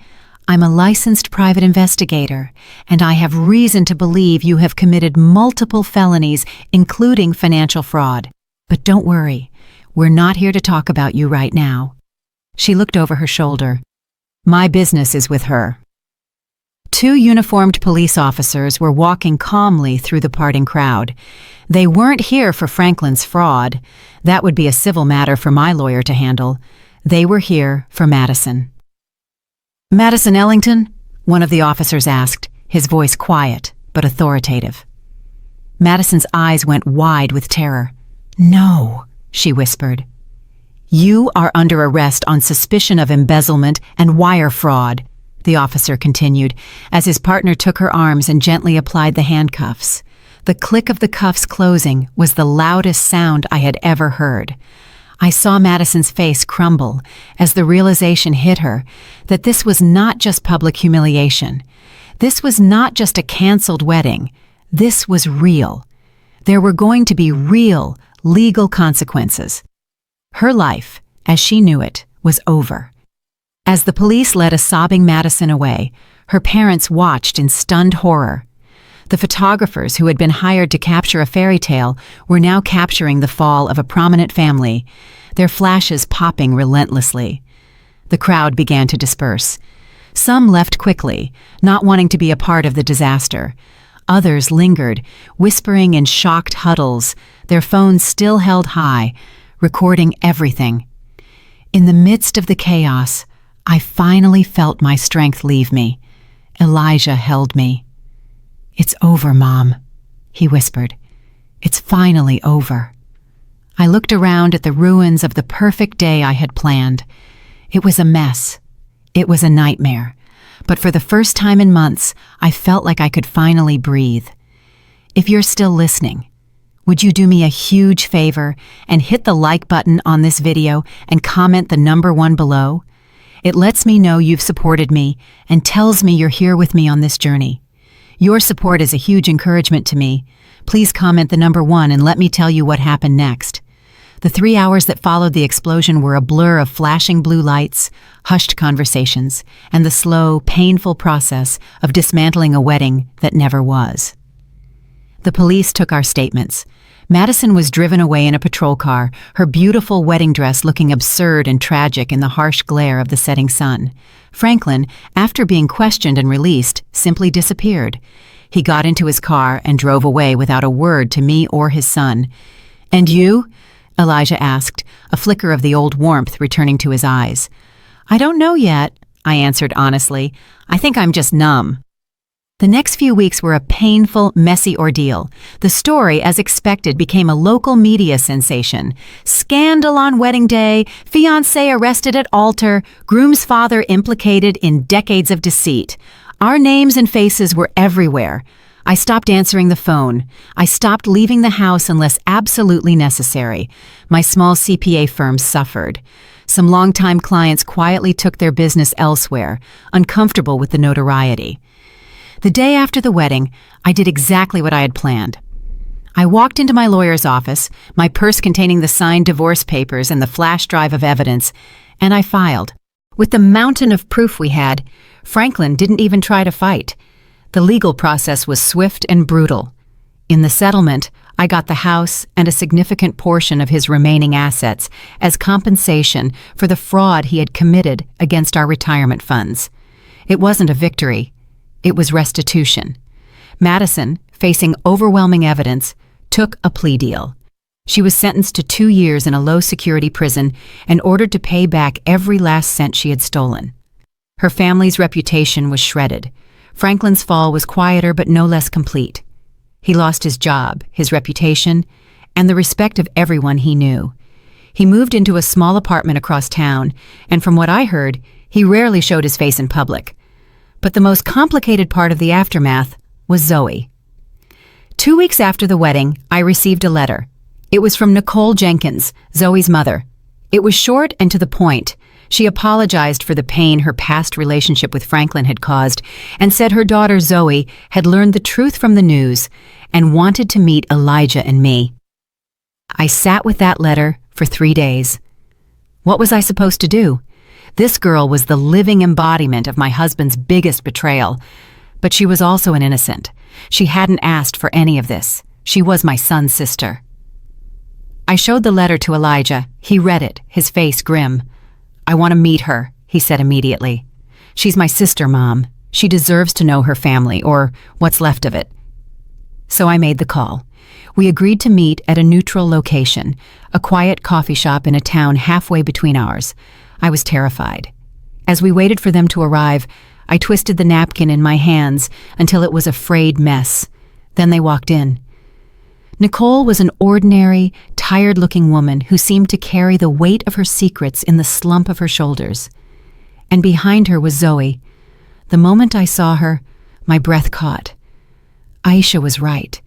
I'm a licensed private investigator, and I have reason to believe you have committed multiple felonies, including financial fraud. But don't worry, we're not here to talk about you right now." She looked over her shoulder. "My business is with her." Two uniformed police officers were walking calmly through the parting crowd. They weren't here for Franklin's fraud. That would be a civil matter for my lawyer to handle. They were here for Madison. "Madison Ellington?" one of the officers asked, his voice quiet but authoritative. Madison's eyes went wide with terror. "No," she whispered. "You are under arrest on suspicion of embezzlement and wire fraud," the officer continued, as his partner took her arms and gently applied the handcuffs. The click of the cuffs closing was the loudest sound I had ever heard. I saw Madison's face crumble as the realization hit her that this was not just public humiliation. This was not just a canceled wedding. This was real. There were going to be real, legal consequences. Her life, as she knew it, was over. As the police led a sobbing Madison away, her parents watched in stunned horror. The photographers who had been hired to capture a fairy tale were now capturing the fall of a prominent family, their flashes popping relentlessly. The crowd began to disperse. Some left quickly, not wanting to be a part of the disaster. Others lingered, whispering in shocked huddles, their phones still held high, recording everything. In the midst of the chaos, I finally felt my strength leave me. Elijah held me. "It's over, Mom," he whispered. "It's finally over." I looked around at the ruins of the perfect day I had planned. It was a mess. It was a nightmare. But for the first time in months, I felt like I could finally breathe. If you're still listening, would you do me a huge favor and hit the like button on this video and comment the number 1 below? It lets me know you've supported me and tells me you're here with me on this journey. Your support is a huge encouragement to me. Please comment the number 1 and let me tell you what happened next. The 3 hours that followed the explosion were a blur of flashing blue lights, hushed conversations, and the slow, painful process of dismantling a wedding that never was. The police took our statements. Madison was driven away in a patrol car, her beautiful wedding dress looking absurd and tragic in the harsh glare of the setting sun. Franklin, after being questioned and released, simply disappeared. He got into his car and drove away without a word to me or his son. "And you?" Elijah asked, a flicker of the old warmth returning to his eyes. "I don't know yet," I answered honestly. "I think I'm just numb." The next few weeks were a painful, messy ordeal. The story, as expected, became a local media sensation. Scandal on wedding day, fiancé arrested at altar, groom's father implicated in decades of deceit. Our names and faces were everywhere. I stopped answering the phone. I stopped leaving the house unless absolutely necessary. My small CPA firm suffered. Some longtime clients quietly took their business elsewhere, uncomfortable with the notoriety. The day after the wedding, I did exactly what I had planned. I walked into my lawyer's office, my purse containing the signed divorce papers and the flash drive of evidence, and I filed. With the mountain of proof we had, Franklin didn't even try to fight. The legal process was swift and brutal. In the settlement, I got the house and a significant portion of his remaining assets as compensation for the fraud he had committed against our retirement funds. It wasn't a victory. It was restitution. Madison, facing overwhelming evidence, took a plea deal. She was sentenced to 2 years in a low-security prison and ordered to pay back every last cent she had stolen. Her family's reputation was shredded. Franklin's fall was quieter but no less complete. He lost his job, his reputation, and the respect of everyone he knew. He moved into a small apartment across town, and from what I heard, he rarely showed his face in public. But the most complicated part of the aftermath was Zoe. 2 weeks after the wedding, I received a letter. It was from Nicole Jenkins, Zoe's mother. It was short and to the point. She apologized for the pain her past relationship with Franklin had caused and said her daughter Zoe had learned the truth from the news and wanted to meet Elijah and me. I sat with that letter for 3 days. What was I supposed to do? This girl was the living embodiment of my husband's biggest betrayal, but she was also an innocent. She hadn't asked for any of this. She was my son's sister. I showed the letter to Elijah. He read it, his face grim. "I want to meet her," he said immediately. "She's my sister, Mom. She deserves to know her family, or what's left of it." So I made the call. We agreed to meet at a neutral location, a quiet coffee shop in a town halfway between ours. I was terrified. As we waited for them to arrive, I twisted the napkin in my hands until it was a frayed mess. Then they walked in. Nicole was an ordinary, tired-looking woman who seemed to carry the weight of her secrets in the slump of her shoulders. And behind her was Zoe. The moment I saw her, my breath caught. Aisha was right.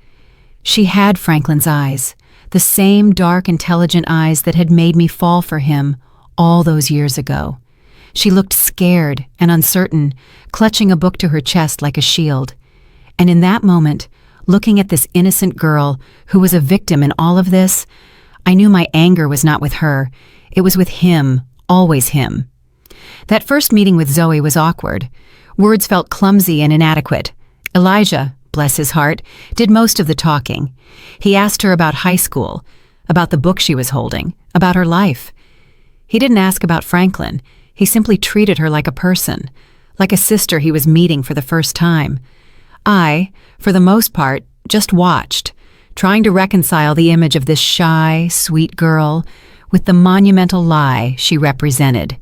She had Franklin's eyes, the same dark, intelligent eyes that had made me fall for him all those years ago. She looked scared and uncertain, clutching a book to her chest like a shield. And in that moment, looking at this innocent girl who was a victim in all of this, I knew my anger was not with her. It was with him, always him. That first meeting with Zoe was awkward. Words felt clumsy and inadequate. Elijah, bless his heart, did most of the talking. He asked her about high school, about the book she was holding, about her life. He didn't ask about Franklin. He simply treated her like a person, like a sister he was meeting for the first time. I, for the most part, just watched, trying to reconcile the image of this shy, sweet girl with the monumental lie she represented.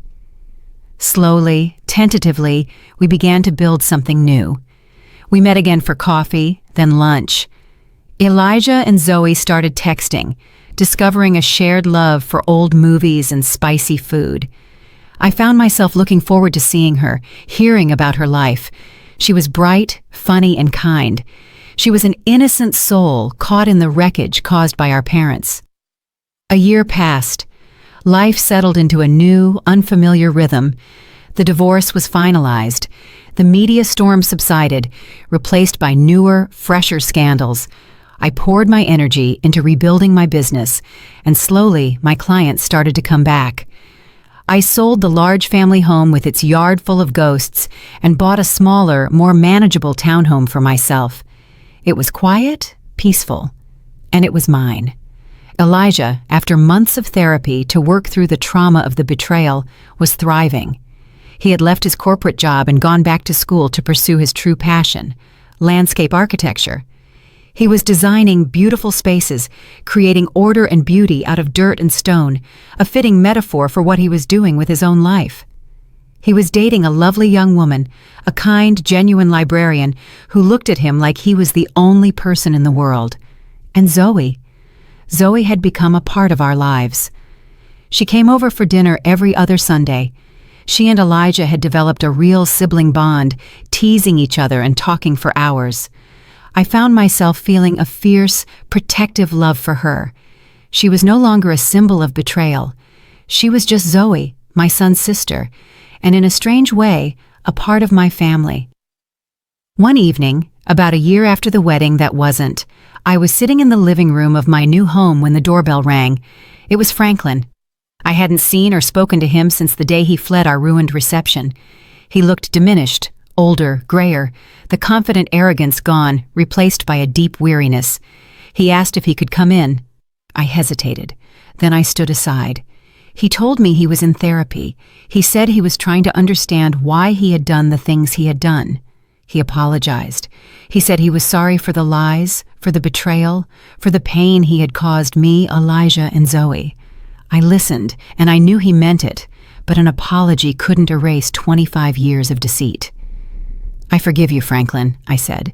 Slowly, tentatively, we began to build something new. We met again for coffee, then lunch. Elijah and Zoe started texting, discovering a shared love for old movies and spicy food. I found myself looking forward to seeing her, hearing about her life. She was bright, funny, and kind. She was an innocent soul caught in the wreckage caused by our parents. A year passed. Life settled into a new, unfamiliar rhythm. The divorce was finalized. The media storm subsided, replaced by newer, fresher scandals. I poured my energy into rebuilding my business, and slowly my clients started to come back. I sold the large family home with its yard full of ghosts and bought a smaller, more manageable townhome for myself. It was quiet, peaceful, and it was mine. Elijah, after months of therapy to work through the trauma of the betrayal, was thriving. He had left his corporate job and gone back to school to pursue his true passion, landscape architecture. He was designing beautiful spaces, creating order and beauty out of dirt and stone, a fitting metaphor for what he was doing with his own life. He was dating a lovely young woman, a kind, genuine librarian who looked at him like he was the only person in the world. And Zoe had become a part of our lives. She came over for dinner every other Sunday. She and Elijah had developed a real sibling bond, teasing each other and talking for hours. I found myself feeling a fierce, protective love for her. She was no longer a symbol of betrayal. She was just Zoe, my son's sister, and in a strange way, a part of my family. One evening, about a year after the wedding that wasn't, I was sitting in the living room of my new home when the doorbell rang. It was Franklin. I hadn't seen or spoken to him since the day he fled our ruined reception. He looked diminished, older, grayer, the confident arrogance gone, replaced by a deep weariness. He asked if he could come in. I hesitated. Then I stood aside. He told me he was in therapy. He said he was trying to understand why he had done the things he had done. He apologized. He said he was sorry for the lies, for the betrayal, for the pain he had caused me, Elijah, and Zoe. I listened, and I knew he meant it, but an apology couldn't erase 25 years of deceit. I forgive you, Franklin, I said,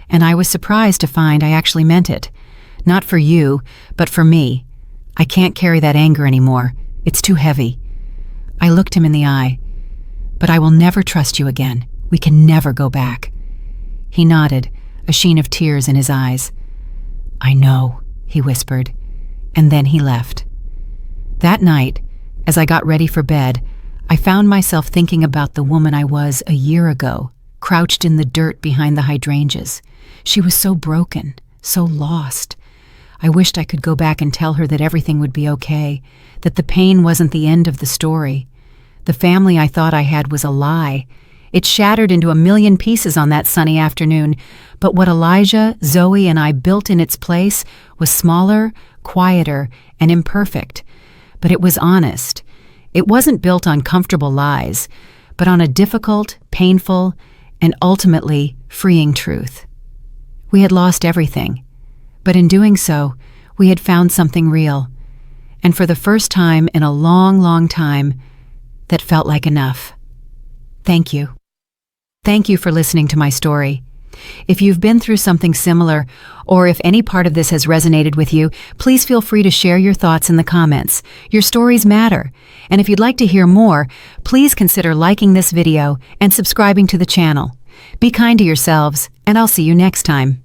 and I was surprised to find I actually meant it. Not for you, but for me. I can't carry that anger anymore. It's too heavy. I looked him in the eye. But I will never trust you again. We can never go back. He nodded, a sheen of tears in his eyes. I know, he whispered, and then he left. That night, as I got ready for bed, I found myself thinking about the woman I was a year ago, crouched in the dirt behind the hydrangeas. She was so broken, so lost. I wished I could go back and tell her that everything would be okay, that the pain wasn't the end of the story. The family I thought I had was a lie. It shattered into a million pieces on that sunny afternoon, but what Elijah, Zoe, and I built in its place was smaller, quieter, and imperfect. But it was honest. It wasn't built on comfortable lies, but on a difficult, painful, and ultimately freeing truth. We had lost everything, but in doing so, we had found something real, and for the first time in a long, long time, that felt like enough. Thank you. Thank you for listening to my story. If you've been through something similar, or if any part of this has resonated with you, please feel free to share your thoughts in the comments. Your stories matter. And if you'd like to hear more, please consider liking this video and subscribing to the channel. Be kind to yourselves, and I'll see you next time.